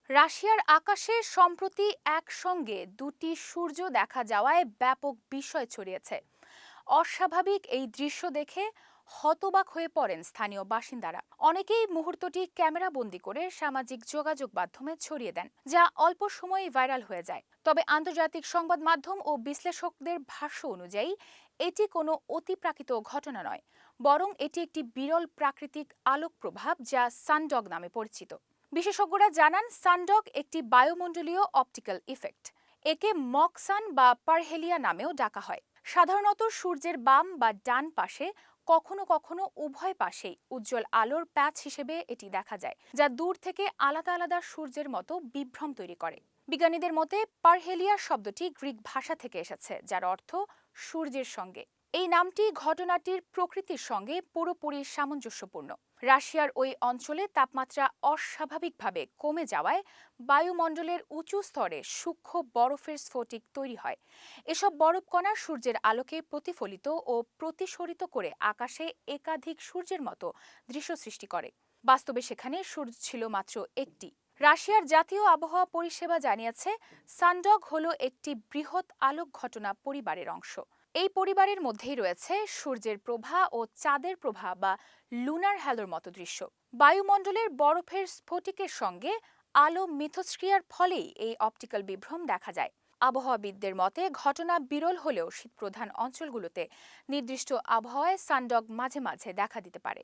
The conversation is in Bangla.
রাশিয়ার আকাশে সম্প্রতি একসঙ্গে দুটি সূর্য দেখা যাওয়ায় ব্যাপক বিস্ময় ছড়িয়েছে। অস্বাভাবিক এই দৃশ্য দেখে হতবাক হয়ে পড়েন স্থানীয় বাসিন্দারা। অনেকেই মুহূর্তটি ক্যামেরাবন্দি করে সামাজিক যোগাযোগ মাধ্যমে ছড়িয়ে দেন, যা অল্প সময়েই ভাইরাল হয়ে যায়। তবে আন্তর্জাতিক সংবাদ মাধ্যম ও বিশ্লেষকদের ভাষ্য অনুযায়ী এটি কোনো অতিপ্রাকৃত ঘটনা নয়, বরং এটি একটি বিরল প্রাকৃতিক আলোক প্রভাব যা সানডগ নামে পরিচিত। বিশেষজ্ঞরা জানান, সানডগ একটি বায়ুমণ্ডলীয় অপটিক্যাল ইফেক্ট। একে মকসান বা পারহেলিয়া নামেও ডাকা হয়। সাধারণত সূর্যের বাম বা ডান পাশে, কখনো কখনো উভয় পাশেই উজ্জ্বল আলোর প্যাচ হিসেবে এটি দেখা যায়, যা দূর থেকে আলাদা আলাদা সূর্যের মতো বিভ্রম তৈরি করে। বিজ্ঞানীদের মতে পারহেলিয়া শব্দটি গ্রিক ভাষা থেকে এসেছে, যার অর্থ সূর্যের সঙ্গে। এই নামটি ঘটনাটির প্রকৃতির সঙ্গে পুরোপুরি সামঞ্জস্যপূর্ণ। রাশিয়ার ওই অঞ্চলে তাপমাত্রা অস্বাভাবিকভাবে কমে যাওয়ায় বায়ুমণ্ডলের উঁচু স্তরে সূক্ষ্ম বরফের স্ফটিক তৈরি হয়। এসব বরফকণা সূর্যের আলোকে প্রতিফলিত ও প্রতিসরিত করে আকাশে একাধিক সূর্যের মতো দৃশ্য সৃষ্টি করে। বাস্তবে সেখানে সূর্য ছিল মাত্র একটি। রাশিয়ার জাতীয় আবহাওয়া পরিষেবা জানিয়েছে, সানডগ হলো একটি বৃহৎ আলোক ঘটনা পরিবারের অংশ। এই পরিবারের মধ্যেই রয়েছে সূর্যের প্রভা ও চাঁদের প্রভা বা লুনার হ্যালোর মতো দৃশ্য। বায়ুমণ্ডলের বরফের স্ফটিকের সঙ্গে আলো মিথস্ক্রিয়ার ফলেই এই অপটিক্যাল বিভ্রম দেখা যায়। আবহাওয়াবিদদের মতে ঘটনা বিরল হলেও শীতপ্রধান অঞ্চলগুলোতে নির্দিষ্ট আবহাওয়ায় সানডগ মাঝে মাঝে দেখা দিতে পারে।